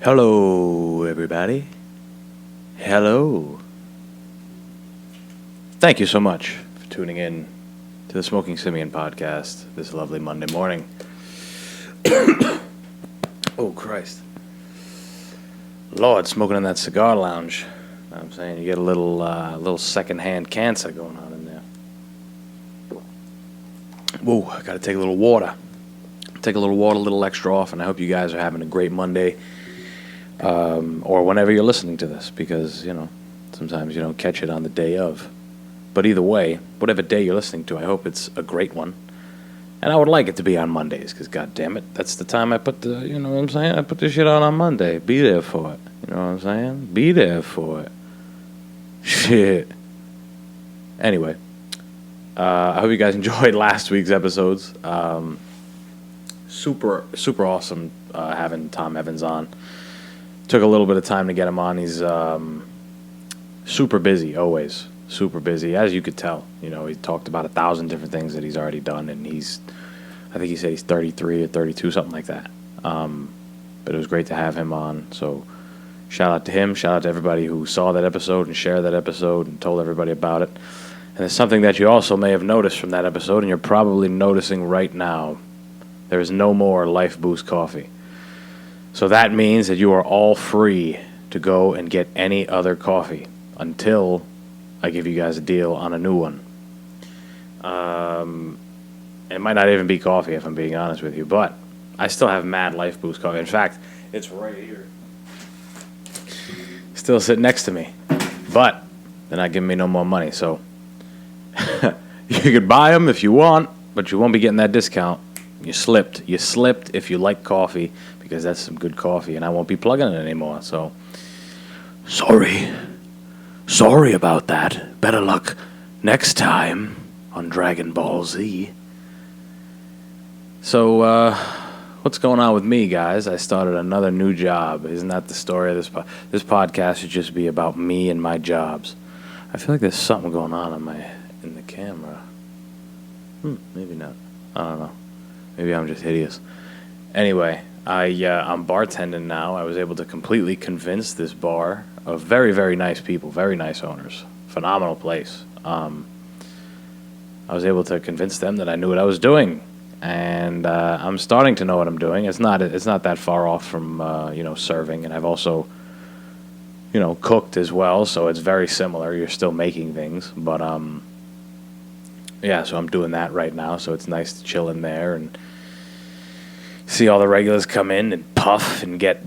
Hello, everybody. Hello. Thank you so much for tuning in to the Smoking Simian podcast this lovely Monday morning. Oh, Christ. Lord, smoking in that cigar lounge. You know what I'm saying? You get a little secondhand cancer going on in there. Whoa, I gotta take a little water. Take a little extra off, and I hope you guys are having a great Monday. Or whenever you're listening to this, because, sometimes you don't catch it on the day of. But either way, whatever day you're listening to, I hope it's a great one. And I would like it to be on Mondays, because, God damn it, that's the time I put the, you know what I'm saying? I put this shit on Monday. Be there for it. You know what I'm saying? Be there for it. Shit. Anyway, I hope you guys enjoyed last week's episodes. Super awesome having Tom Evans on. Took a little bit of time to get him on. He's super busy, always. Super busy, as you could tell. He talked about 1,000 different things that he's already done, and I think he said he's 33 or 32, something like that. But it was great to have him on. So shout out to him. Shout out to everybody who saw that episode and shared that episode and told everybody about it. And it's something that you also may have noticed from that episode, and you're probably noticing right now. There is no more Life Boost coffee. So that means that you are all free to go and get any other coffee until I give you guys a deal on a new one. It might not even be coffee, if I'm being honest with you, but I still have mad Life Boost coffee. In fact, it's right here. Still sitting next to me. But they're not giving me no more money, so you could buy them if you want, but you won't be getting that discount. You slipped if you like coffee, because that's some good coffee, and I won't be plugging it anymore, so sorry about that. Better luck next time on Dragon Ball Z. So, what's going on with me, guys? I started another new job. Isn't that the story of this podcast should just be about me and my jobs. I feel like there's something going on in the camera. Maybe not. I don't know. Maybe I'm just hideous. Anyway, I'm bartending now. I was able to completely convince this bar of very, very nice people, very nice owners. Phenomenal place. I was able to convince them that I knew what I was doing. And I'm starting to know what I'm doing. It's not that far off from, serving. And I've also, cooked as well. So it's very similar. You're still making things. But, so I'm doing that right now. So it's nice to chill in there and see all the regulars come in and puff and get,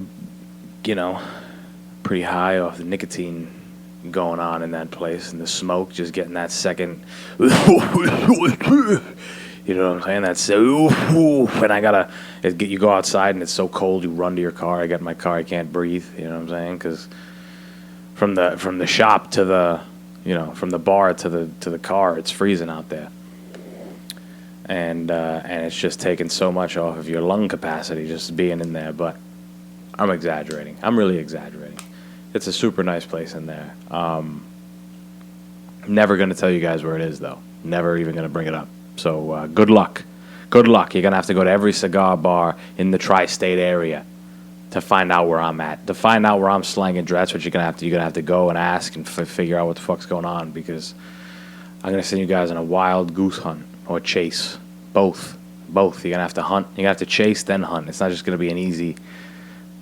pretty high off the nicotine going on in that place, and the smoke, just getting that second, you know what I'm saying? That's and you go outside and it's so cold, you run to your car. I get in my car, I can't breathe. You know what I'm saying? Because from the shop to the, from the bar to the car, it's freezing out there. And it's just taking so much off of your lung capacity just being in there. But I'm exaggerating. I'm really exaggerating. It's a super nice place in there. Never going to tell you guys where it is, though. Never even going to bring it up. So good luck. Good luck. You're going to have to go to every cigar bar in the tri-state area to find out where I'm at. To find out where I'm slanging dreads, what you're going to have to go and ask and figure out what the fuck's going on, because I'm going to send you guys on a wild goose hunt. Or chase. Both. You're going to have to hunt. You're going to have to chase, then hunt. It's not just going to be an easy...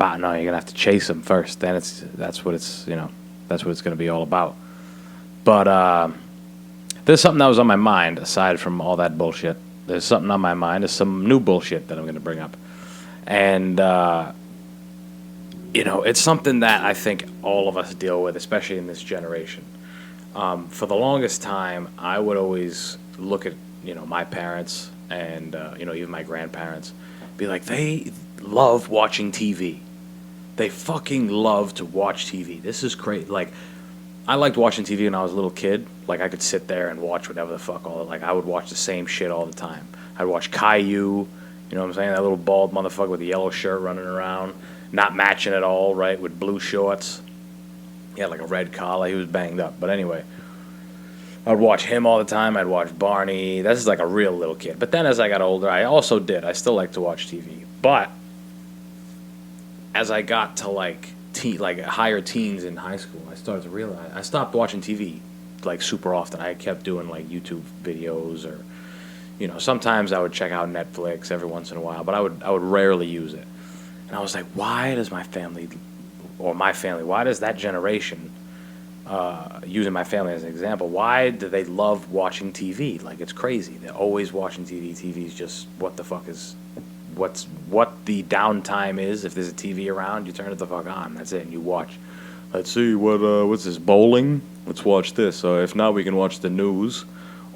No, you're going to have to chase them first. Then that's what it's going to be all about. But there's something that was on my mind, aside from all that bullshit. There's something on my mind. There's some new bullshit that I'm going to bring up. And, it's something that I think all of us deal with, especially in this generation. For the longest time, I would always look at, my parents and, even my grandparents, be like, they love watching TV. They fucking love to watch TV. This is crazy. Like, I liked watching TV when I was a little kid. Like, I could sit there and watch whatever the fuck I would watch the same shit all the time. I'd watch Caillou, you know what I'm saying? That little bald motherfucker with the yellow shirt running around, not matching at all, right, with blue shorts. He had like a red collar. He was banged up. But anyway, I'd watch him all the time. I'd watch Barney. This is like a real little kid. But then as I got older, I still like to watch TV. But as I got to like higher teens in high school, I started to realize I stopped watching TV like super often. I kept doing like YouTube videos, or sometimes I would check out Netflix every once in a while, but I would rarely use it. And I was like, why does my family, why does that generation, using my family as an example, why do they love watching TV? Like, it's crazy. They're always watching TV. TV's just what the downtime is. If there's a TV around, you turn it the fuck on. That's it, and you watch. Let's see what's this, bowling? Let's watch this. If not, we can watch the news,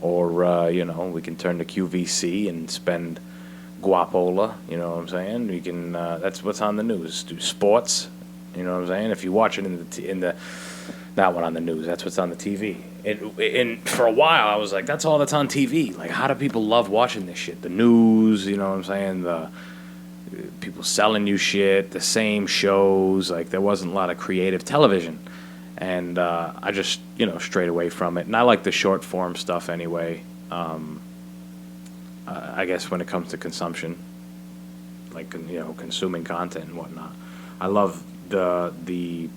or we can turn to QVC and spend guapola. You know what I'm saying? We can. That's what's on the news. Do sports. You know what I'm saying? If you watch it in the not one on the news. That's what's on the TV. And for a while, I was like, that's all that's on TV. Like, how do people love watching this shit? The news, you know what I'm saying? The people selling you shit, the same shows. Like, there wasn't a lot of creative television. And I just, strayed away from it. And I like the short form stuff anyway. I guess when it comes to consumption, like, consuming content and whatnot. I love the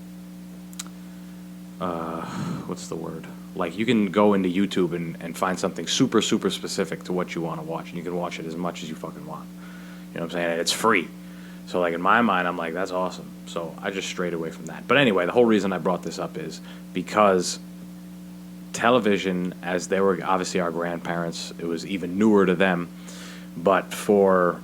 what's the word? Like, you can go into YouTube and find something super, super specific to what you want to watch, and you can watch it as much as you fucking want. You know what I'm saying? And it's free. So, like, in my mind, I'm like, that's awesome. So I just strayed away from that. But anyway, the whole reason I brought this up is because television, as they were obviously our grandparents, it was even newer to them. But for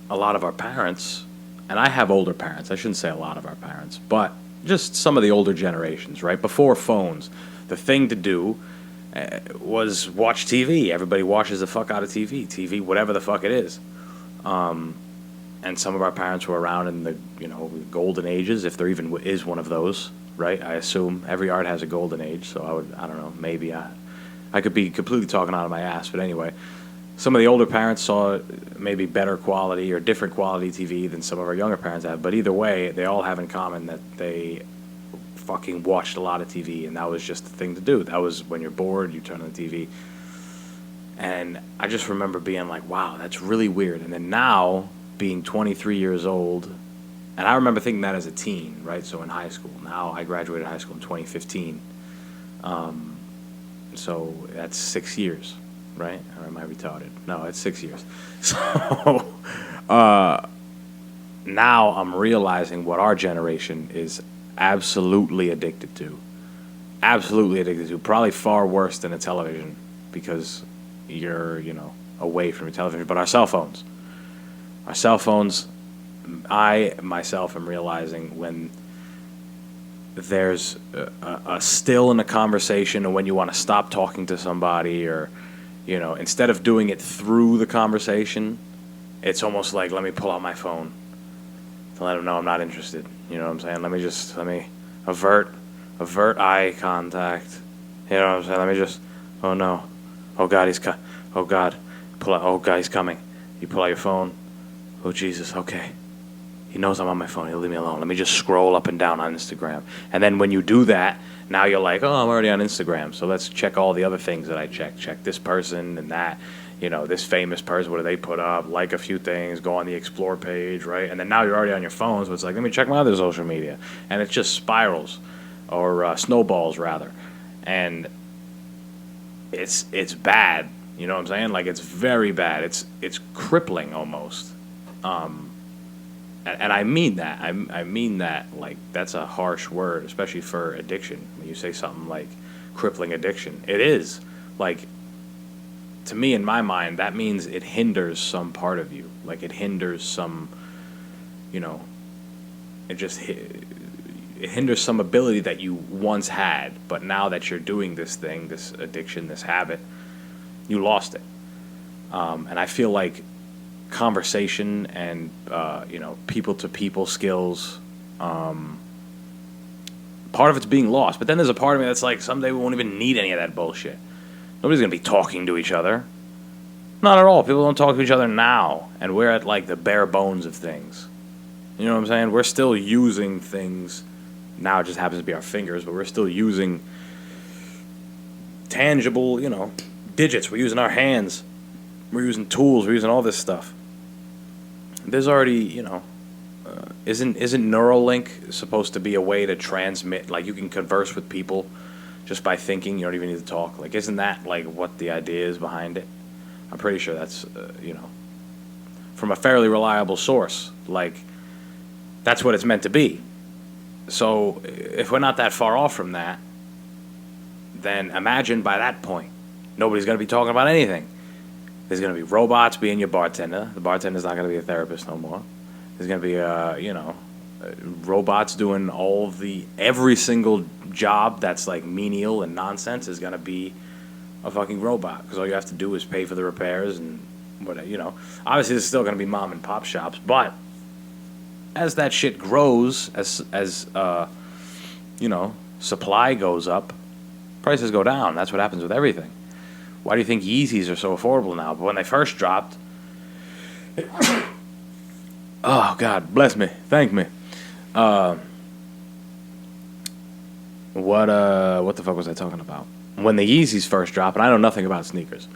a lot of our parents, and I have older parents, I shouldn't say a lot of our parents, but just some of the older generations, right? Before phones, the thing to do was watch TV. Everybody watches the fuck out of TV, whatever the fuck it is. And some of our parents were around in the, golden ages, if there even is one of those, right? I assume every art has a golden age, so I don't know, maybe I could be completely talking out of my ass, but anyway. Some of the older parents saw maybe better quality or different quality TV than some of our younger parents have. But either way, they all have in common that they fucking watched a lot of TV, and that was just the thing to do. That was when you're bored, you turn on the TV. And I just remember being like, wow, that's really weird. And then now, being 23 years old, and I remember thinking that as a teen, right? So in high school. Now I graduated high school in 2015. So that's 6 years. Right? Or am I retarded? No, it's 6 years. So now I'm realizing what our generation is absolutely addicted to. Absolutely addicted to. Probably far worse than a television, because you're, away from your television. But our cell phones. I myself am realizing when there's a still in a conversation, or when you want to stop talking to somebody, or instead of doing it through the conversation, it's almost like, let me pull out my phone to let them know I'm not interested. You know what I'm saying? Let me avert eye contact. You know what I'm saying? Let me just, oh no. Oh God, oh God. Pull out, oh God, he's coming. You pull out your phone. Oh Jesus, okay. He knows I'm on my phone. He'll leave me alone. Let me just scroll up and down on Instagram. And then when you do that, now you're like, oh, I'm already on Instagram, so let's check all the other things that I check. Check this person and that, this famous person, what do they put up? Like a few things, go on the explore page, right? And then now you're already on your phone, so it's like, let me check my other social media. And it just spirals, or snowballs, rather. And it's bad, you know what I'm saying? Like, it's very bad. It's crippling almost. And I mean that. I mean that, like, that's a harsh word, especially for addiction. When you say something like crippling addiction, it is. Like, to me, in my mind, that means it hinders some part of you. Like, it hinders some, it hinders some ability that you once had. But now that you're doing this thing, this addiction, this habit, you lost it. And I feel like conversation and people to people skills, part of it's being lost, but then there's a part of me that's like, someday we won't even need any of that bullshit. Nobody's gonna be talking to each other, not at all. People don't talk to each other now, and we're at like the bare bones of things. You know what I'm saying? We're still using things now. It just happens to be our fingers, but we're still using tangible, digits. We're using our hands, we're using tools, we're using all this stuff. There's already, isn't Neuralink supposed to be a way to transmit, like you can converse with people just by thinking, you don't even need to talk? Like, isn't that like what the idea is behind it? I'm pretty sure that's, from a fairly reliable source. Like, that's what it's meant to be. So if we're not that far off from that, then imagine by that point, nobody's going to be talking about anything. There's going to be robots being your bartender. The bartender's not going to be a therapist no more. There's going to be, robots doing every single job that's like menial and nonsense is going to be a fucking robot. Because all you have to do is pay for the repairs and whatever, Obviously, there's still going to be mom and pop shops, but as that shit grows, as supply goes up, prices go down. That's what happens with everything. Why do you think Yeezys are so affordable now? But when they first dropped, oh God, bless me, thank me. What the fuck was I talking about? When the Yeezys first dropped, and I know nothing about sneakers,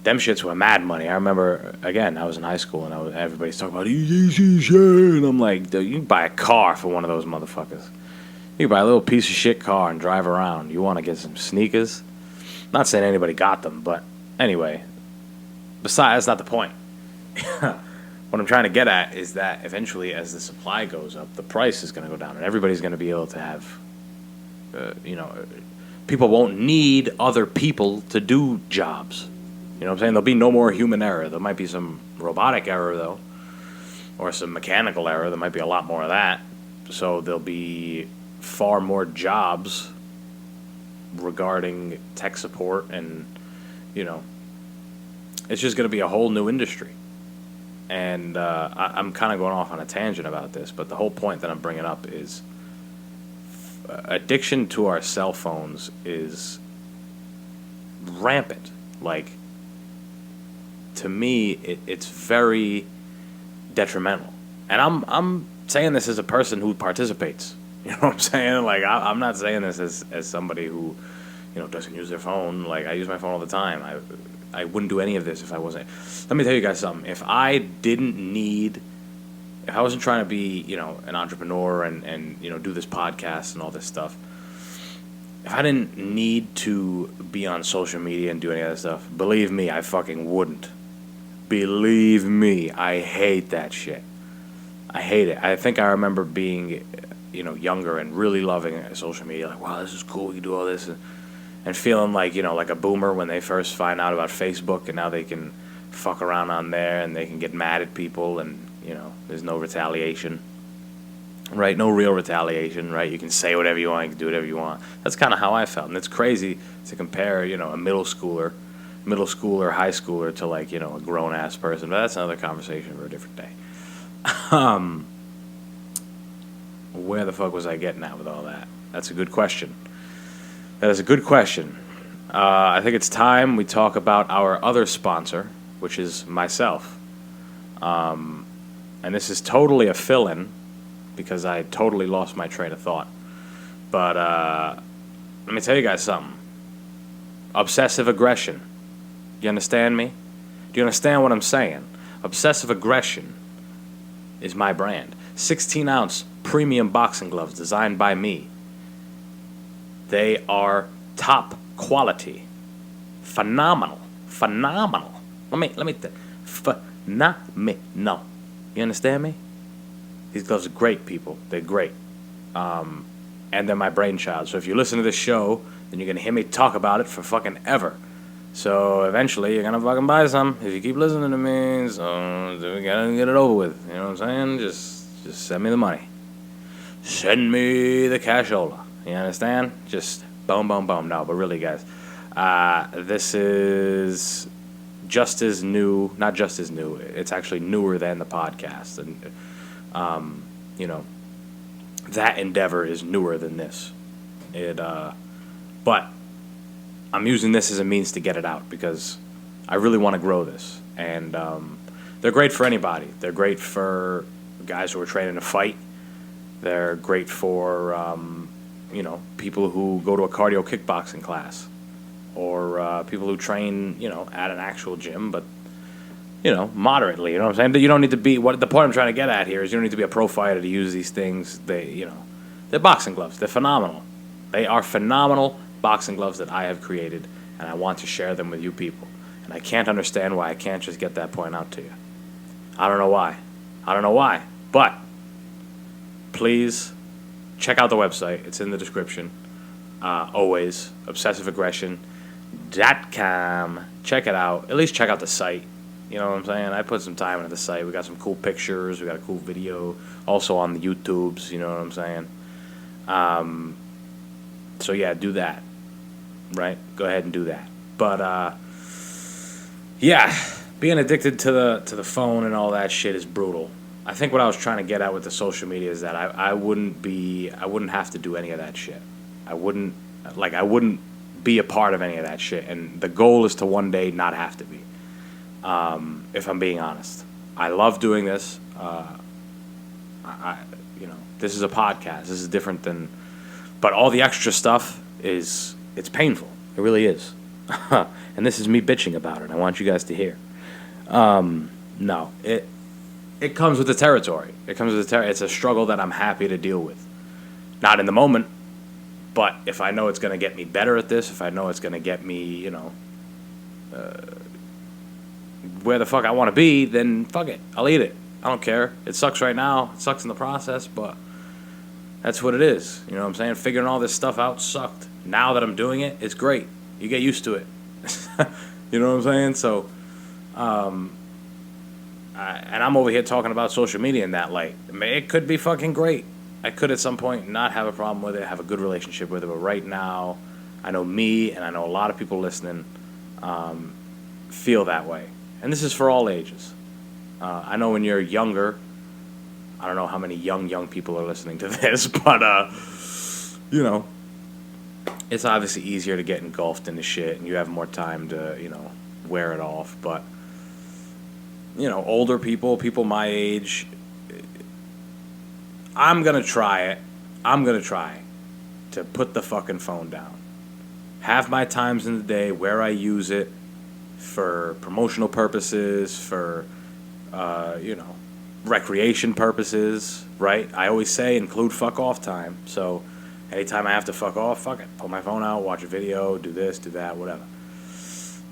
them shits were mad money. I remember, again, I was in high school, and everybody's talking about Yeezys shit, and I'm like, dude, you can buy a car for one of those motherfuckers. You can buy a little piece of shit car and drive around. You want to get some sneakers? Not saying anybody got them, but anyway. Besides, that's not the point. What I'm trying to get at is that eventually, as the supply goes up, the price is going to go down, and everybody's going to be able to have, people won't need other people to do jobs. You know what I'm saying? There'll be no more human error. There might be some robotic error, though, or some mechanical error. There might be a lot more of that. So there'll be far more jobs regarding tech support, and it's just going to be a whole new industry. And I'm kind of going off on a tangent about this, but the whole point that I'm bringing up is addiction to our cell phones is rampant. Like, to me, it's very detrimental, and I'm saying this as a person who participates. You know what I'm saying? Like, I'm not saying this as somebody who, doesn't use their phone. Like, I use my phone all the time. I wouldn't do any of this if I wasn't. Let me tell you guys something. If I wasn't trying to be, an entrepreneur and do this podcast and all this stuff, if I didn't need to be on social media and do any of that stuff, believe me, I fucking wouldn't. Believe me, I hate that shit. I hate it. I think I remember being, younger and really loving social media. Like, wow, this is cool. We can do all this. And feeling like, like a boomer when they first find out about Facebook, and now they can fuck around on there and they can get mad at people, and, there's no retaliation. Right? No real retaliation, right? You can say whatever you want, you can do whatever you want. That's kind of how I felt. And it's crazy to compare, a middle schooler, high schooler to, like, a grown-ass person. But that's another conversation for a different day. Where the fuck was I getting at with all that? That's a good question. That is a good question. I think it's time we talk about our other sponsor, which is myself. And this is totally a fill-in, because I totally lost my train of thought. But let me tell you guys something. Obsessive aggression. You understand me? Do you understand what I'm saying? Obsessive aggression is my brand. 16-ounce premium boxing gloves designed by me. They are top quality. Phenomenal. Phenomenal. Phenomenal. You understand me? These gloves are great, people. They're great. And they're my brainchild. So if you listen to this show, then you're going to hear me talk about it for fucking ever. So eventually you're going to fucking buy some if you keep listening to me. So we got to get it over with. You know what I'm saying? Just send me the money. Send me the cashola. You understand? Just boom, boom, boom. No, but really, guys, this is just as new. Not just as new. It's actually newer than the podcast. And, that endeavor is newer than this. But I'm using this as a means to get it out, because I really want to grow this. And they're great for anybody. They're great for guys who are training to fight. They're great for, people who go to a cardio kickboxing class, or people who train, at an actual gym, but moderately. You know what I'm saying? You don't need to be. What the point I'm trying to get at here is you don't need to be a pro fighter to use these things. They're boxing gloves. They're phenomenal. They are phenomenal boxing gloves that I have created, and I want to share them with you people. And I can't understand why I can't just get that point out to you. I don't know why. But please check out the website. It's in the description. Always obsessiveaggression.com. Check it out. At least check out the site. You know what I'm saying? I put some time into the site. We got some cool pictures. We got a cool video. Also on the YouTubes. You know what I'm saying? So yeah, do that. Right? Go ahead and do that. But yeah, being addicted to the phone and all that shit is brutal. I think what I was trying to get at with the social media is that I wouldn't have to do any of that shit. I wouldn't be a part of any of that shit. And the goal is to one day not have to be. If I'm being honest, I love doing this. This is a podcast. This is different than, but all the extra stuff it's painful. It really is. And this is me bitching about it. I want you guys to hear. No, it comes with the territory. It's a struggle that I'm happy to deal with. Not in the moment, but if I know it's going to get me better at this, if I know it's going to get me, where the fuck I want to be, then fuck it. I'll eat it. I don't care. It sucks right now. It sucks in the process, but that's what it is. You know what I'm saying? Figuring all this stuff out sucked. Now that I'm doing it, it's great. You get used to it. You know what I'm saying? So, and I'm over here talking about social media in that light. It could be fucking great. I could at some point not have a problem with it, have a good relationship with it, but right now, I know me and I know a lot of people listening feel that way. And this is for all ages. I know when you're younger, I don't know how many young people are listening to this, but, it's obviously easier to get engulfed into shit and you have more time to, wear it off. But, older people my age, I'm going to try it. I'm going to try to put the fucking phone down. Have my times in the day where I use it for promotional purposes, for, recreation purposes, right? I always say include fuck off time. So anytime I have to fuck off, fuck it. Pull my phone out, watch a video, do this, do that, whatever.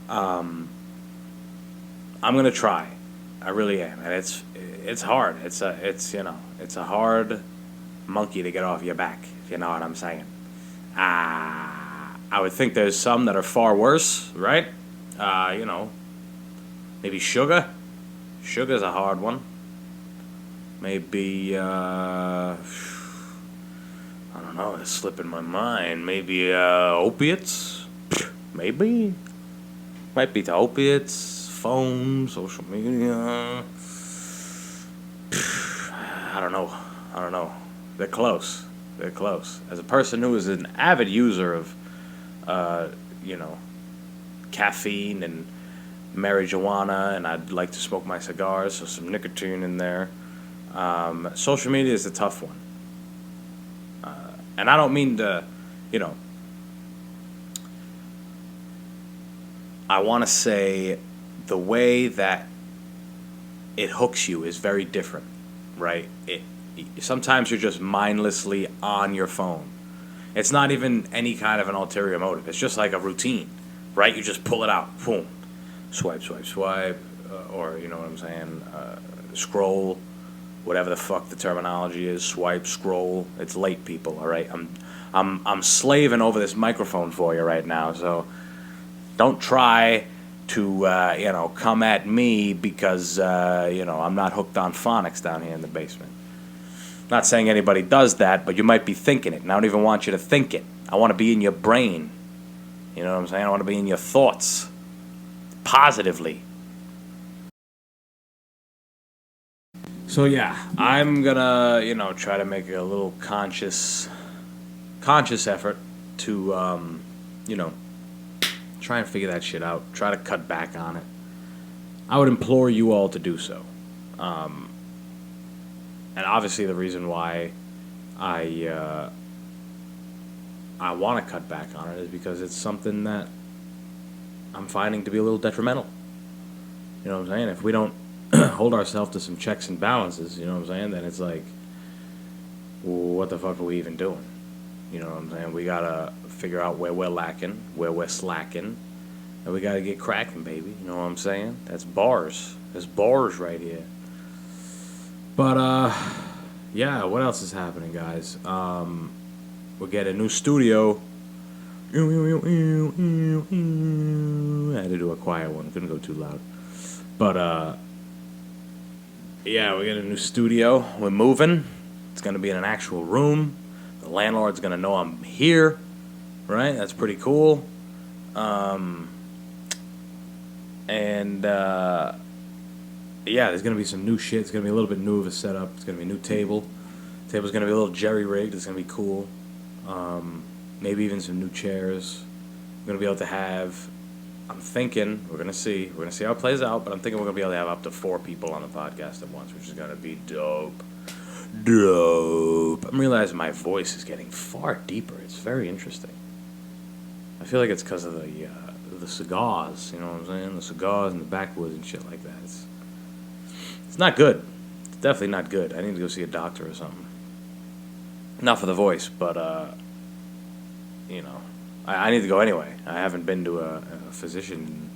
I'm going to try. I really am. And it's hard. It's a hard monkey to get off your back, if you know what I'm saying. I would think there's some that are far worse, right? Maybe sugar. Sugar's a hard one. Maybe, I don't know, it's slipping my mind. Maybe opiates? Maybe. Might be to opiates, phone, social media. I don't know. They're close. As a person who is an avid user of, caffeine and marijuana, and I'd like to smoke my cigars, so some nicotine in there. Social media is a tough one. And I don't mean to, I want to say the way that it hooks you is very different, right? Sometimes you're just mindlessly on your phone. It's not even any kind of an ulterior motive. It's just like a routine, right? You just pull it out, boom, swipe, or you know what I'm saying, scroll, whatever the fuck the terminology is, swipe, scroll. It's late, people. All right, I'm slaving over this microphone for you right now, so don't try to come at me because I'm not hooked on phonics down here in the basement. Not saying anybody does that, but you might be thinking it, and I don't even want you to think it. I want to be in your brain. You know what I'm saying? I want to be in your thoughts positively. So yeah, I'm gonna, try to make a little conscious effort to, try and figure that shit out. Try to cut back on it. I would implore you all to do so. And obviously the reason why I want to cut back on it is because it's something that I'm finding to be a little detrimental. You know what I'm saying? If we don't hold ourselves to some checks and balances, you know what I'm saying, then it's like, well, what the fuck are we even doing? You know what I'm saying? We gotta figure out where we're lacking, where we're slacking, and we gotta get cracking, baby. You know what I'm saying? That's bars. There's bars right here. But yeah. What else is happening, guys? We're getting a new studio. I had to do a quiet one. Couldn't go too loud. But yeah, we're getting a new studio. We're moving. It's gonna be in an actual room. The landlord's gonna know I'm here. Right? That's pretty cool. And yeah, there's gonna be some new shit. It's gonna be a little bit new of a setup. It's gonna be a new table. Table's gonna be a little jerry rigged. It's gonna be cool. Maybe even some new chairs. We're gonna be able to have. I'm thinking we're gonna see. We're gonna see how it plays out. But I'm thinking we're gonna be able to have up to 4 people on the podcast at once, which is gonna be dope. Dope. I'm realizing my voice is getting far deeper. It's very interesting. I feel like it's because of the cigars. You know what I'm saying? The cigars and the backwoods and shit like that. It's not good. It's definitely not good. I need to go see a doctor or something. Not for the voice, but you know, I need to go anyway. I haven't been to a physician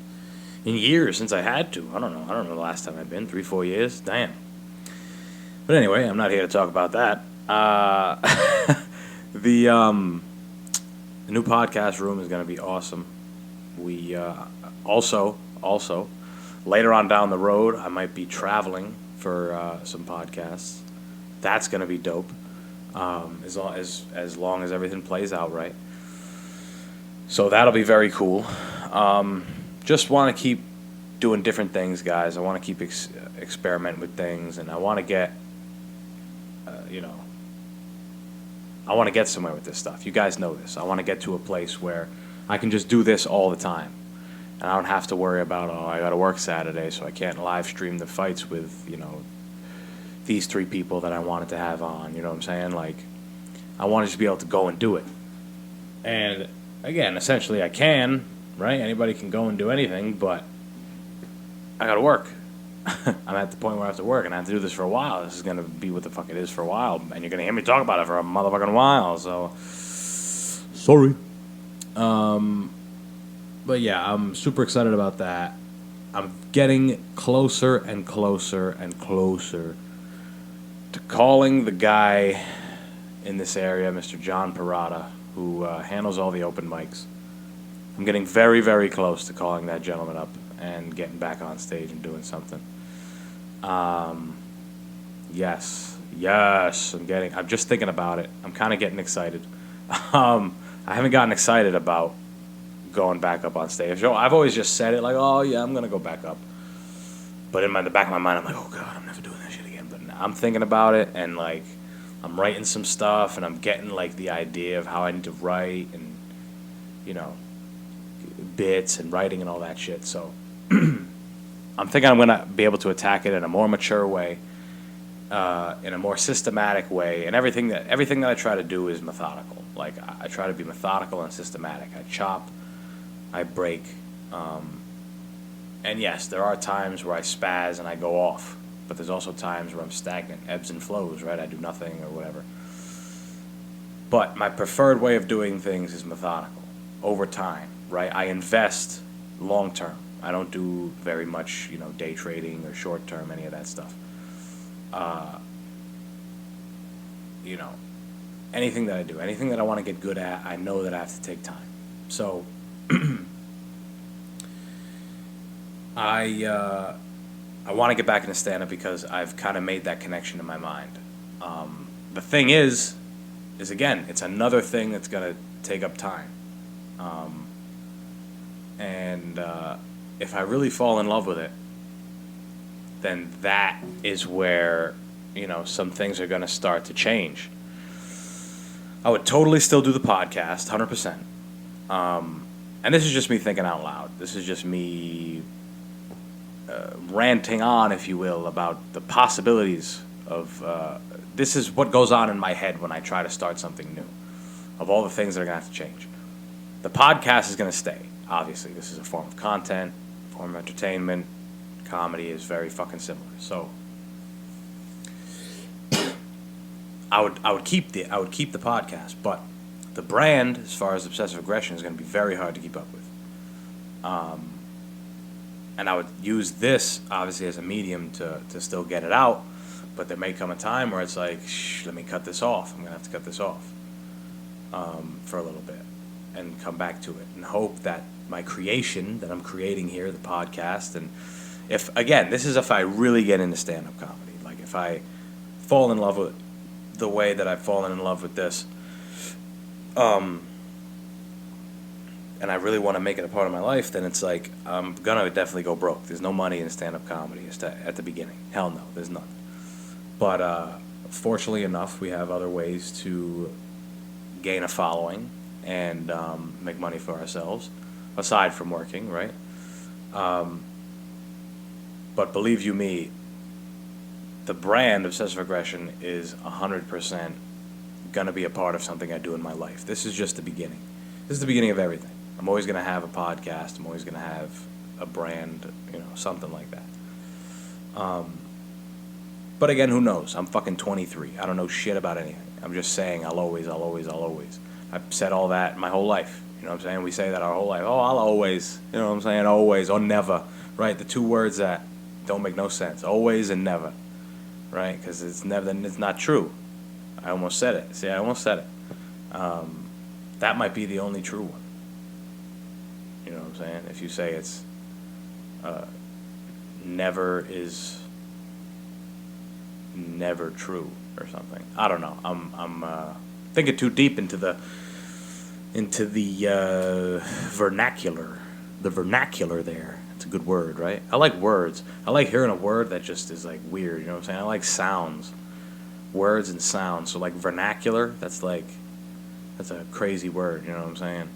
in years since I had to. I don't know the last time I've been. 3-4 years. Damn. But anyway, I'm not here to talk about that. The new podcast room is going to be awesome. We also later on down the road, I might be traveling for some podcasts. That's going to be dope. As long as everything plays out right. So that'll be very cool. Just want to keep doing different things, guys. I want to keep experimenting with things, and I want to get, I want to get somewhere with this stuff. You guys know this. I want to get to a place where I can just do this all the time, and I don't have to worry about, I got to work Saturday, so I can't live stream the fights with, these 3 people that I wanted to have on. You know what I'm saying? Like, I want to just be able to go and do it. And again, essentially, I can, right? Anybody can go and do anything, but I got to work. I'm at the point where I have to work, and I have to do this for a while. This is going to be what the fuck it is for a while, and you're going to hear me talk about it for a motherfucking while, so sorry. But yeah, I'm super excited about that. I'm getting closer and closer and closer to calling the guy in this area, Mr. John Parada, who handles all the open mics. I'm getting very, very close to calling that gentleman up and getting back on stage and doing something. Yes, I'm just thinking about it. I'm kind of getting excited. I haven't gotten excited about going back up on stage. I've always just said it like, oh yeah, I'm gonna go back up. But in the back of my mind, I'm like, oh god, I'm never doing that shit again. But now I'm thinking about it, and like, I'm writing some stuff, and I'm getting like the idea of how I need to write, and bits and writing and all that shit. So I'm thinking I'm gonna be able to attack it in a more mature way, in a more systematic way, and everything that I try to do is methodical. Like, I try to be methodical and systematic. I chop, I break, and yes, there are times where I spaz and I go off, but there's also times where I'm stagnant, ebbs and flows, right? I do nothing or whatever. But my preferred way of doing things is methodical, over time, right? I invest long term. I don't do very much, day trading or short term, any of that stuff. Anything that I do, anything that I want to get good at, I know that I have to take time. So I want to get back into stand-up because I've kind of made that connection in my mind. The thing is again, it's another thing that's going to take up time. And if I really fall in love with it, then that is where, some things are going to start to change. I would totally still do the podcast, 100%. And this is just me thinking out loud. This is just me ranting on, if you will, about the possibilities of... this is what goes on in my head when I try to start something new, of all the things that are going to have to change. The podcast is going to stay, obviously. This is a form of content, form of entertainment, comedy is very fucking similar. So I would keep the podcast, but the brand, as far as obsessive aggression, is going to be very hard to keep up with. And I would use this obviously as a medium to still get it out, but there may come a time where it's like, let me cut this off. I'm going to have to cut this off for a little bit and come back to it and hope that my creation that I'm creating here, the podcast, and if, again, this is if I really get into stand-up comedy, like if I fall in love with the way that I've fallen in love with this, and I really want to make it a part of my life, then it's like I'm going to definitely go broke. There's no money in stand-up comedy at the beginning. Hell no, there's none. But fortunately enough, we have other ways to gain a following and make money for ourselves, aside from working, right? But believe you me, the brand Obsessive Aggression is 100% going to be a part of something I do in my life. This is just the beginning. This is the beginning of everything. I'm always going to have a podcast. I'm always going to have a brand, something like that. But again, who knows? I'm fucking 23. I don't know shit about anything. I'm just saying I'll always. I've said all that my whole life. You know what I'm saying? We say that our whole life. Oh, I'll always. You know what I'm saying? Always or never. Right? The two words that don't make no sense. Always and never. Right? Because it's not true. I almost said it. See, I almost said it. That might be the only true one. You know what I'm saying? If you say it's never is never true or something. I don't know. I'm thinking too deep into the vernacular. The vernacular there. It's a good word, right? I like words. I like hearing a word that just is like weird. You know what I'm saying? I like sounds, words and sounds. So like vernacular. That's a crazy word. You know what I'm saying?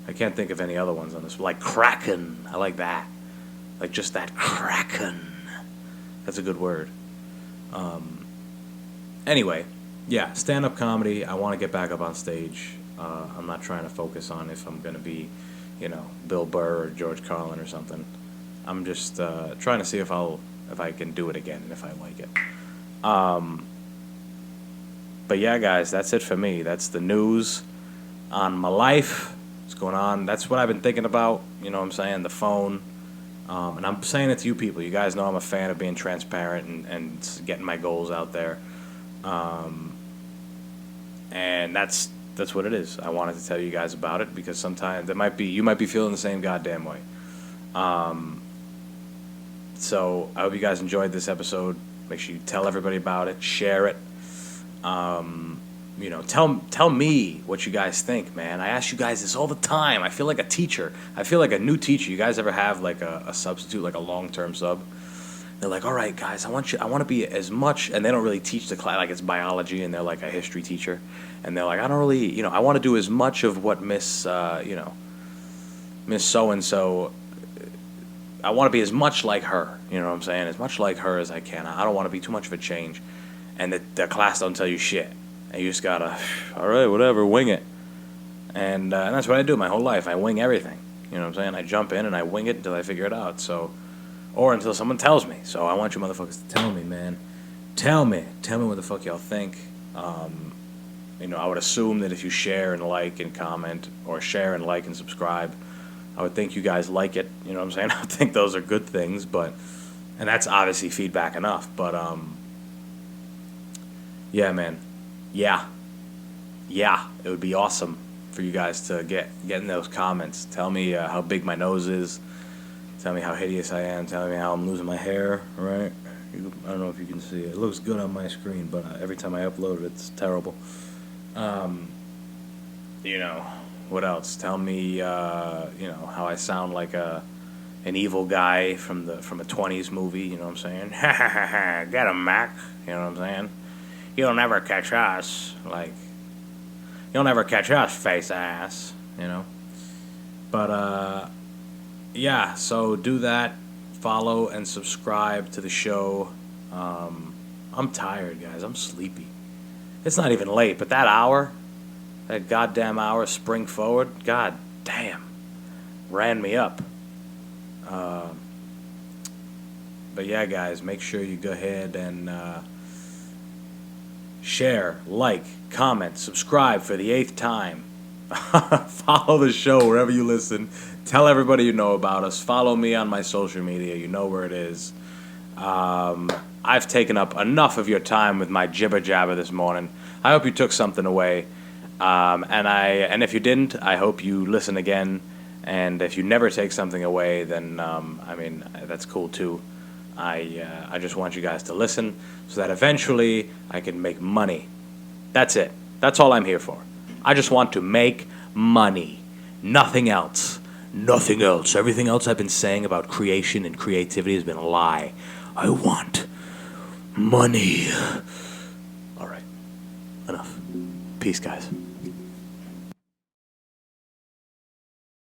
I can't think of any other ones on this. Like kraken. I like that. Like just that kraken. That's a good word. Anyway, yeah, stand-up comedy. I want to get back up on stage. I'm not trying to focus on if I'm going to be, Bill Burr or George Carlin or something. I'm just trying to see if I can do it again and if I like it. But yeah, guys, that's it for me. That's the news on my life. What's going on? That's what I've been thinking about. You know what I'm saying? The phone. And I'm saying it to you people. You guys know I'm a fan of being transparent and getting my goals out there. And that's what it is. I wanted to tell you guys about it because sometimes you might be feeling the same goddamn way. So I hope you guys enjoyed this episode. Make sure you tell everybody about it, share it. Tell me what you guys think, man. I ask you guys this all the time. I feel like a teacher. I feel like a new teacher. You guys ever have like a substitute, like a long-term sub? They're like, all right, guys, I want to be as much, and they don't really teach the class, like it's biology, and they're like a history teacher, and they're like, I don't really, I want to do as much of what Miss So-and-so, I want to be as much like her, you know what I'm saying, as much like her as I can. I don't want to be too much of a change, and the class don't tell you shit, and you just gotta, all right, whatever, wing it, and that's what I do my whole life. I wing everything, you know what I'm saying. I jump in and I wing it until I figure it out, or until someone tells me. So I want you motherfuckers to tell me, man. Tell me what the fuck y'all think. I would assume that if you share and like and comment, or share and like and subscribe, I would think you guys like it. You know what I'm saying? I would think those are good things, and that's obviously feedback enough. But yeah, man, yeah, it would be awesome for you guys to get in those comments. Tell me how big my nose is. Tell me how hideous I am. Tell me how I'm losing my hair, right? I don't know if you can see it. It looks good on my screen, but every time I upload it, it's terrible. What else? Tell me, how I sound like an evil guy from a 20s movie, you know what I'm saying? Ha ha ha ha, get him, Mac, you know what I'm saying? You'll never catch us, you'll never catch us, face ass, But, yeah, so do that. Follow and subscribe to the show. I'm tired, guys. I'm sleepy. It's not even late, but that goddamn hour, spring forward, god damn, ran me up. But yeah, guys, make sure you go ahead and share, like, comment, subscribe for the 8th time. Follow the show wherever you listen. Tell everybody you know about us. Follow me on my social media. You know where it is. I've taken up enough of your time with my jibber jabber this morning. I hope you took something away. And if you didn't, I hope you listen again. And if you never take something away, then that's cool too. I just want you guys to listen so that eventually I can make money. That's it. That's all I'm here for. I just want to make money. Nothing else. Nothing else. Everything else I've been saying about creation and creativity has been a lie. I want money. All right. Enough. Peace, guys.